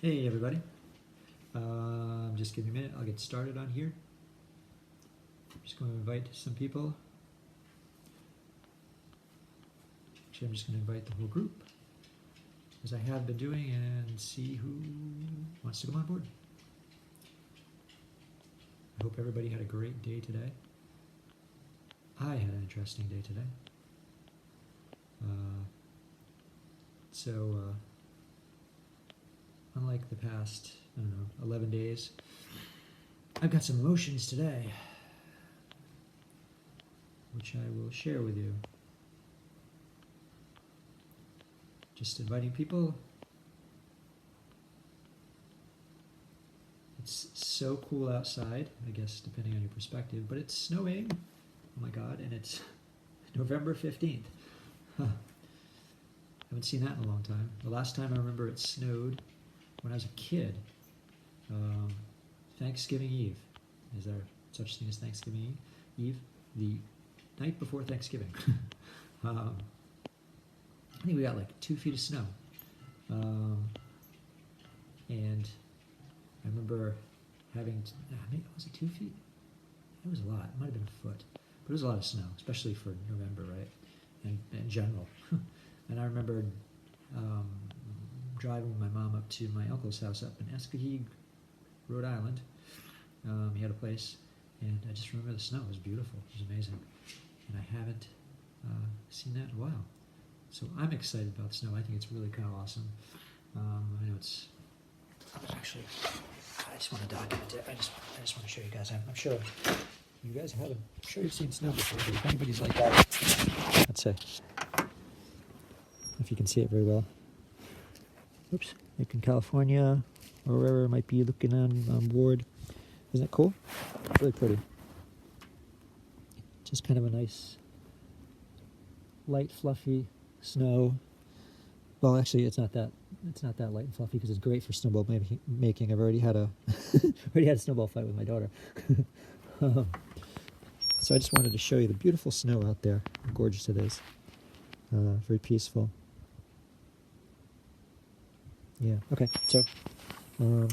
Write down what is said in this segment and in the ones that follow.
Hey everybody, just give me a minute, I'll get started on here. I'm just going to invite some people. Actually, I'm just going to invite the whole group, as I have been doing, and see who wants to come on board. I hope everybody had a great day today. I had an interesting day today. Unlike the past, 11 days, I've got some emotions today, which I will share with you. Just inviting people. It's so cool outside, I guess, depending on your perspective, but it's snowing. Oh my God, and it's November 15th. Huh. Haven't seen that in a long time. The last time I remember it snowed when I was a kid, Thanksgiving Eve. Is there such thing as Thanksgiving Eve? The night before Thanksgiving. I think we got like 2 feet of snow. And I remember having, maybe was it 2 feet? It was a lot. It might have been a foot. But it was a lot of snow, especially for November, right? And in general. And I remember driving with my mom up to my uncle's house up in Escaheg, Rhode Island. He had a place, and I just remember the snow. It was beautiful. It was amazing. And I haven't seen that in a while. So I'm excited about the snow. I think it's really kind of awesome. I know it's actually, I just want to document it. I just want to show you guys. I'm sure you guys haven't. I'm sure you've seen snow before, but if anybody's like that, let's say, if you can see it very well. Oops, like in California or wherever it might be looking on board. Isn't it cool? Really pretty. Just kind of a nice, light, fluffy snow. Well, actually, it's not that light and fluffy because it's great for snowball making. I've already had a snowball fight with my daughter. So I just wanted to show you the beautiful snow out there. How gorgeous it is. Very peaceful. Yeah. Okay. So I'm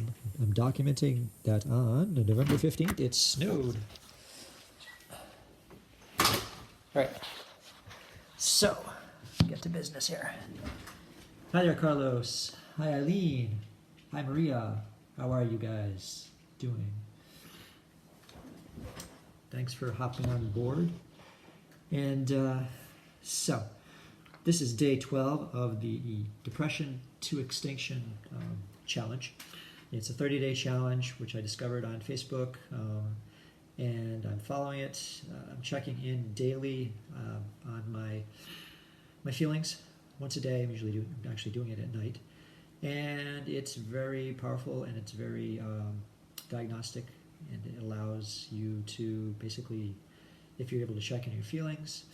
documenting that on November 15th. It snowed. All right. So get to business here. Hi there, Carlos. Hi, Eileen. Hi, Maria. How are you guys doing? Thanks for hopping on board. And so, this is day 12 of the Depression to Extinction challenge. It's a 30-day challenge, which I discovered on Facebook, and I'm following it. I'm checking in daily on my feelings. Once a day. I'm actually doing it at night, and it's very powerful, and it's very diagnostic, and it allows you to basically, if you're able to check in your feelings,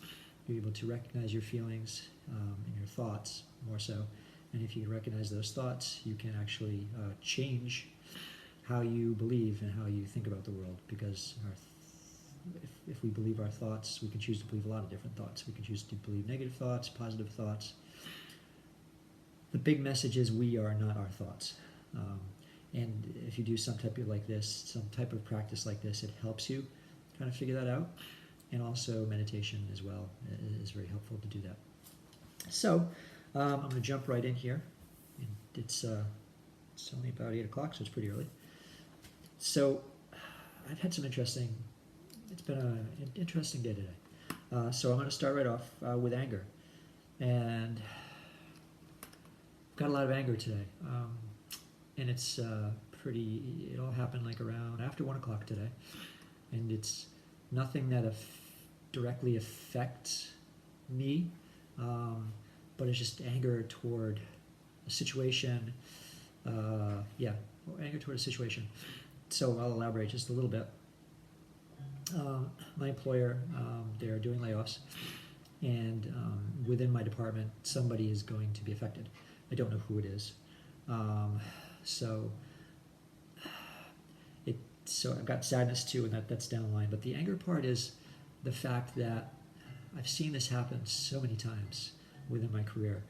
you're able to recognize your feelings and your thoughts more so, and if you recognize those thoughts, you can actually change how you believe and how you think about the world, because if we believe our thoughts, we can choose to believe a lot of different thoughts. We can choose to believe negative thoughts, positive thoughts. The big message is we are not our thoughts. And if you do some type of practice like this, it helps you kind of figure that out. And also meditation as well is very helpful to do that. So I'm going to jump right in here. And it's only about 8 o'clock, so it's pretty early. So I've had it's been an interesting day today. So I'm going to start right off with anger. And got a lot of anger today, and it's it all happened like around after 1 o'clock today, and it's nothing that directly affects me, but it's just anger toward a situation, anger toward a situation. So I'll elaborate just a little bit. My employer, they're doing layoffs, and within my department, somebody is going to be affected. I don't know who it is. So I've got sadness too, and that's down the line. But the anger part is the fact that I've seen this happen so many times within my career.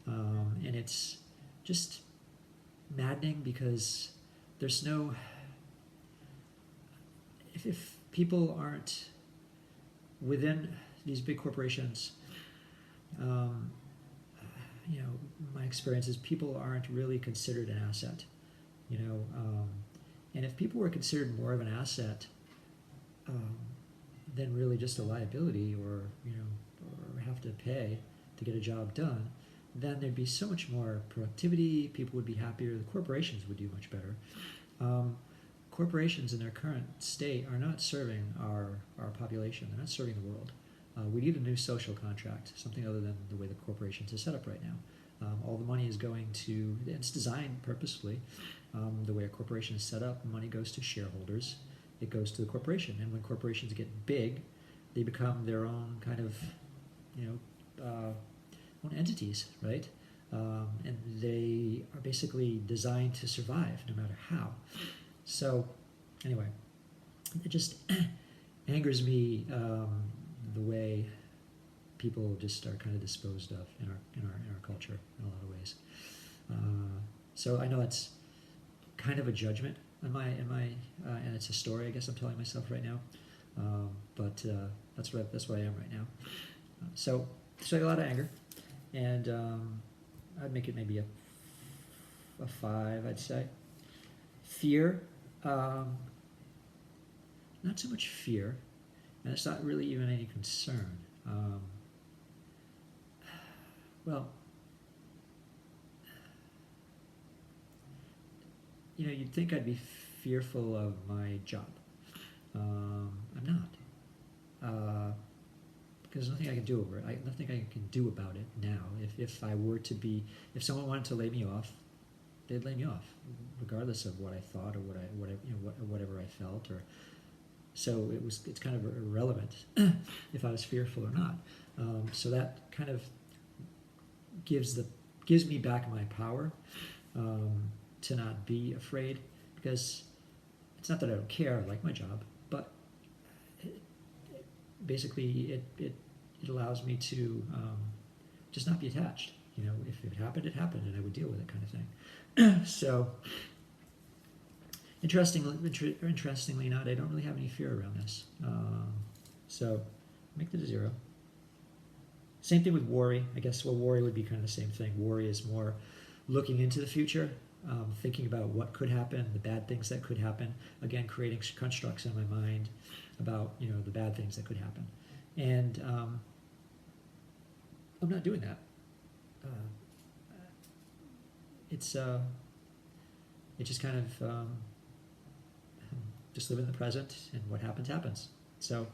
And it's just maddening because there's no, if people aren't within these big corporations, um, my experience is people aren't really considered an asset, and if people were considered more of an asset um, than really just a liability, or have to pay to get a job done, then there'd be so much more productivity. People would be happier. The corporations would do much better. Corporations in their current state are not serving our population. They're not serving the world. We need a new social contract, something other than the way the corporations are set up right now. All the money is going to, it's designed purposefully. The way a corporation is set up, money goes to shareholders. It goes to the corporation. And when corporations get big, they become their own kind of, own entities, right? And they are basically designed to survive no matter how. So, anyway, it just angers me the way people just are kind of disposed of in our culture in a lot of ways. So I know it's kind of a judgment on my and it's a story I guess I'm telling myself right now. But that's what I am right now. So a lot of anger, and I'd make it maybe a 5, I'd say. Fear, not so much fear, and it's not really even any concern. Well, you'd think I'd be fearful of my job. I'm not. Because there's nothing I can do over it. Nothing I can do about it now. If I were to be, if someone wanted to lay me off, they'd lay me off, regardless of what I thought or whatever I felt. Or so it's kind of irrelevant if I was fearful or not. So that kind of gives me back my power to not be afraid, because it's not that I don't care. I like my job, but basically it allows me to just not be attached. If it happened, it happened, and I would deal with it, kind of thing. So interestingly not, I don't really have any fear around this. So make that a 0. Same thing with worry. I guess, well, worry would be kind of the same thing. Worry is more looking into the future, thinking about what could happen, the bad things that could happen. Again, creating constructs in my mind about the bad things that could happen, and I'm not doing that. It just kind of just live in the present, and what happens. So,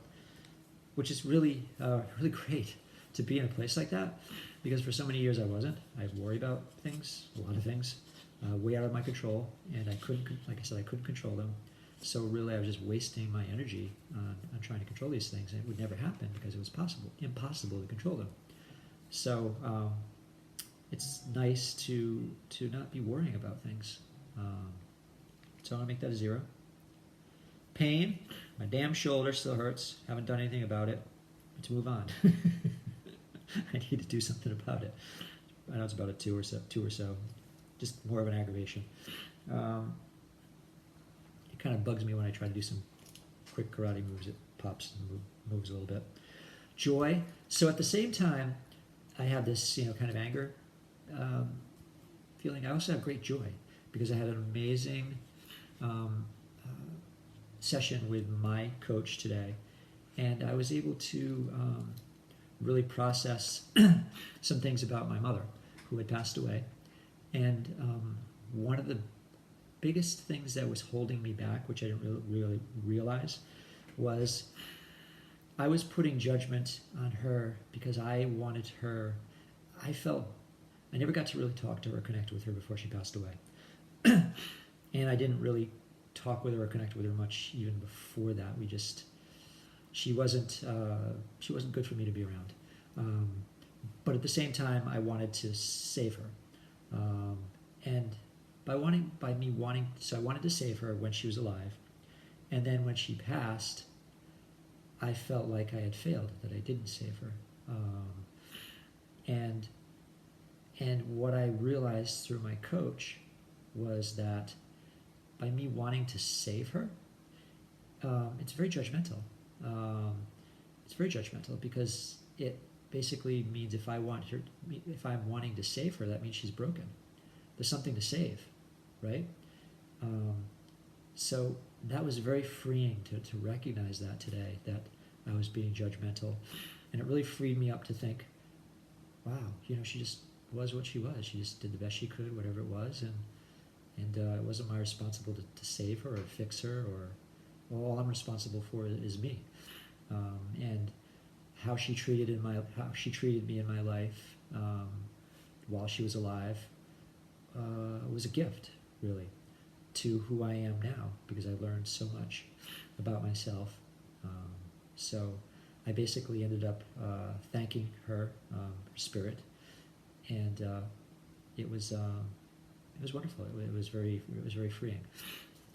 which is really really great to be in a place like that, because for so many years I wasn't. I worry about things, a lot of things, way out of my control, and I couldn't, like I said, I couldn't control them. So really, I was just wasting my energy on trying to control these things, and it would never happen because it was impossible to control them. So it's nice to not be worrying about things. So I'm gonna make that a 0. Pain, my damn shoulder still hurts. Haven't done anything about it. Let's move on. I need to do something about it. I know it's about a 2 or so. Just more of an aggravation. It kind of bugs me when I try to do some quick karate moves. It pops and moves a little bit. Joy. So at the same time, I have this kind of anger feeling. I also have great joy because I had an amazing session with my coach today, and I was able to really process some things about my mother, who had passed away. And one of the biggest things that was holding me back, which I didn't really realize, was I was putting judgment on her because I wanted her. I felt I never got to really talk to her or connect with her before she passed away. And I didn't really talk with her or connect with her much even before that. She wasn't good for me to be around. But at the same time, I wanted to save her. And I wanted to save her when she was alive. And then when she passed, I felt like I had failed, that I didn't save her. And what I realized through my coach was that by me wanting to save her, it's very judgmental. It's very judgmental because it basically means if I'm wanting to save her, that means she's broken. There's something to save, right? So that was very freeing to recognize that today, that I was being judgmental. And it really freed me up to think, wow, she just was what she was. She just did the best she could, whatever it was. And it wasn't my responsibility to save her or fix her, or all I'm responsible for is me. And how she treated me in my life while she was alive was a gift, really, to who I am now, because I've learned so much about myself. So I basically ended up thanking her, her spirit, and it was wonderful. It was very freeing.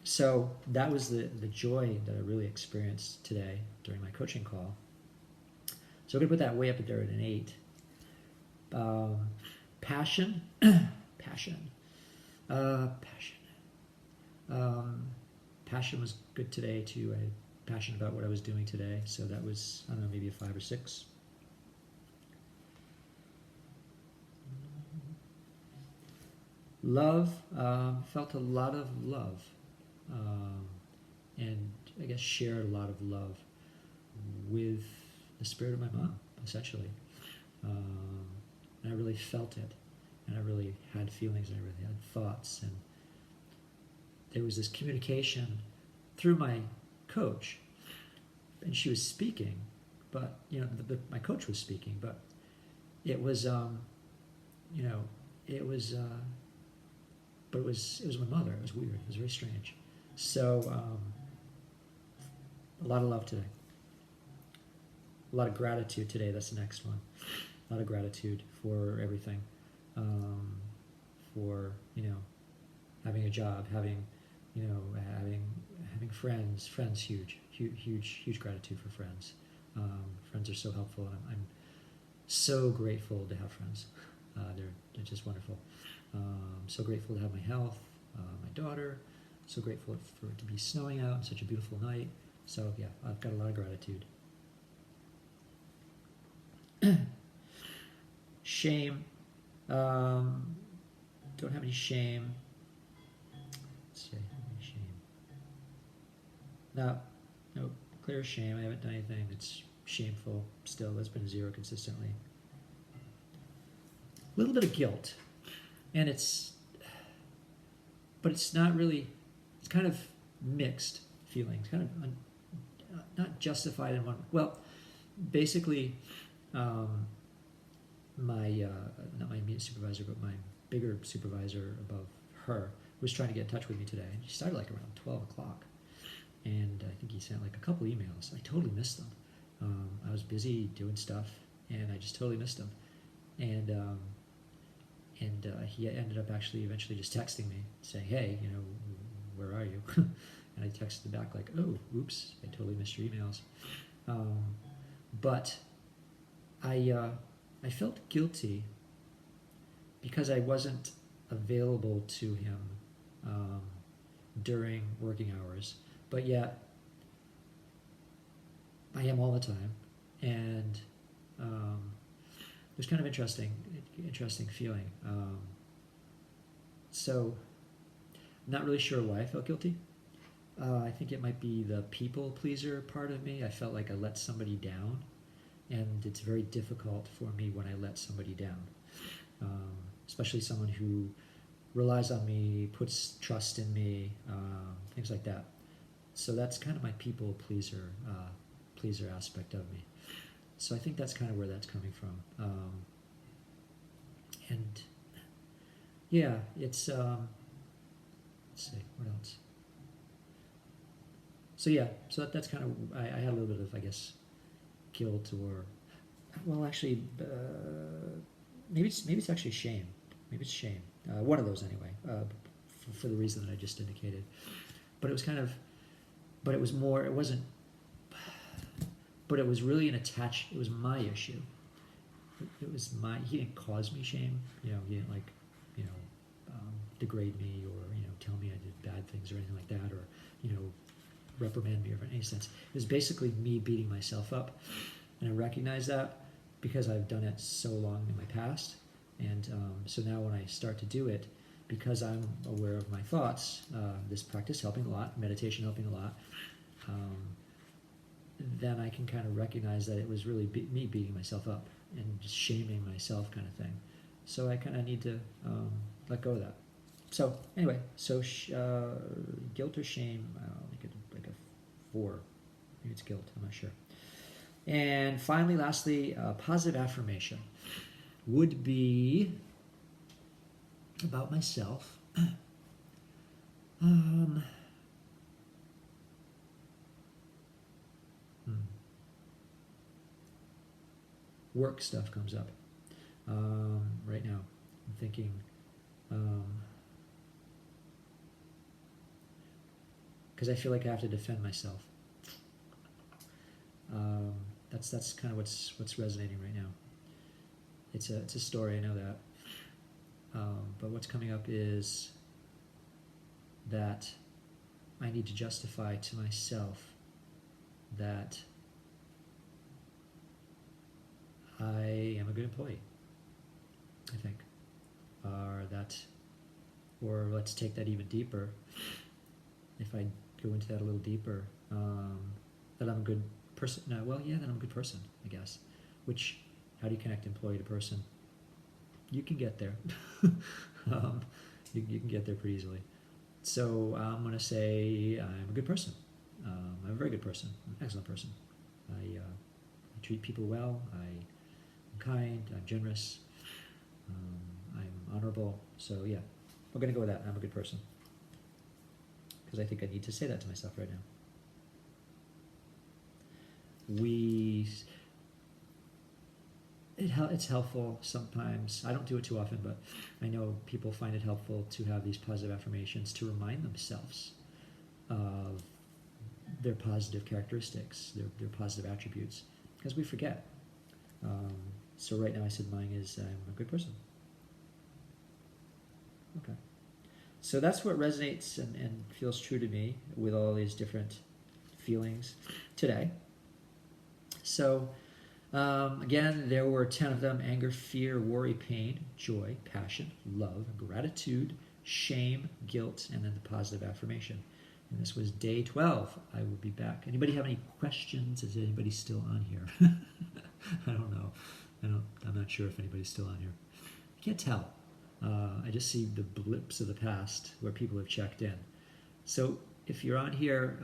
So that was the joy that I really experienced today during my coaching call. So I'm going to put that way up there at an 8. Passion. Passion was good today too. I had passion about what I was doing today. So that was, I don't know, maybe a 5 or 6. Love. Felt a lot of love. And I guess shared a lot of love with the spirit of my mom, essentially. And I really felt it, and I really had feelings, and I really had thoughts, and there was this communication through my coach, and she was speaking, but my coach was speaking, but it was but it was my mother. It was weird. It was very strange. So a lot of love today. A lot of gratitude today. That's the next one. A lot of gratitude for everything. For having a job, having friends. Friends, huge gratitude for friends. Friends are so helpful, and I'm so grateful to have friends. They're just wonderful. So grateful to have my health, my daughter. So grateful for it to be snowing out on such a beautiful night. So yeah, I've got a lot of gratitude. Shame. Don't have any shame. Let's see, any shame. No clear shame. I haven't done anything that's shameful still. That's been 0 consistently. A little bit of guilt. And but it's not really, it's kind of mixed feelings, kind of not justified in one. Well, basically, not my immediate supervisor, but my bigger supervisor above her was trying to get in touch with me today. And she started like around 12 o'clock. And I think he sent like a couple emails. I totally missed them. I was busy doing stuff, and I just totally missed them. And he ended up actually eventually just texting me saying, hey, where are you? And I texted back like, oh, oops, I totally missed your emails. But I felt guilty because I wasn't available to him during working hours, but yet I am all the time, and it was kind of interesting feeling. So I'm not really sure why I felt guilty. I think it might be the people pleaser part of me. I felt like I let somebody down, and it's very difficult for me when I let somebody down, especially someone who relies on me, puts trust in me, things like that. So that's kind of my people pleaser aspect of me. So I think that's kind of where that's coming from. And yeah, it's let's see, what else? So yeah, so that's kind of, I had a little bit of, I guess, guilt, or, well, actually, maybe it's actually shame. Maybe it's shame. One of those anyway, for the reason that I just indicated. But it was kind of, but it was more, it wasn't, but it was really it was my issue. It was he didn't cause me shame. He didn't degrade me or, tell me I did bad things or anything like that, or reprimand me or in any sense. It was basically me beating myself up, and I recognize that because I've done it so long in my past, and so now when I start to do it, because I'm aware of my thoughts, this practice helping a lot, meditation helping a lot, then I can kind of recognize that it was really me beating myself up and just shaming myself kind of thing. So I kind of need to let go of that. So anyway, so guilt or shame, I'll make it like a 4. Maybe it's guilt, I'm not sure. And finally, lastly, positive affirmation would be about myself. Work stuff comes up right now. I'm thinking, because I feel like I have to defend myself. That's kind of what's resonating right now. It's a story, I know that. But what's coming up is that I need to justify to myself that I am a good employee, I think. Or let's take that even deeper. If I go into that a little deeper, that I'm a good person. No, well, yeah, that I'm a good person, I guess. Which, how do you connect employee to person? You can get there. You can get there pretty easily. So I'm going to say I'm a good person. I'm a very good person. I'm an excellent person. I treat people well. I'm kind. I'm generous. I'm honorable. So yeah, we're going to go with that. I'm a good person. Because I think I need to say that to myself right now. It's helpful sometimes. I don't do it too often, but I know people find it helpful to have these positive affirmations to remind themselves of their positive characteristics, their positive attributes, because we forget. So right now I said mine is I'm a good person. Okay. So that's what resonates and feels true to me with all these different feelings today. So again, there were 10 of them: anger, fear, worry, pain, joy, passion, love, gratitude, shame, guilt, and then the positive affirmation. And this was day 12. I will be back. Anybody have any questions? Is anybody still on here? I don't know. I'm not sure if anybody's still on here. I can't tell. I just see the blips of the past where people have checked in. So if you're on here,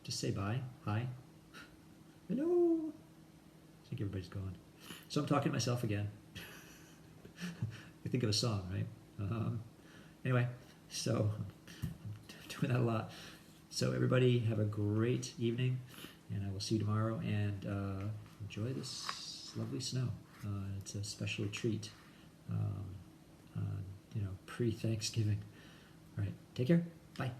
just say bye. Hi. Hello. I think everybody's gone. So I'm talking to myself again. I think of a song, right? Anyway, so I'm doing that a lot. So everybody have a great evening, and I will see you tomorrow, and enjoy this lovely snow. It's a special treat, pre-Thanksgiving. All right, take care. Bye.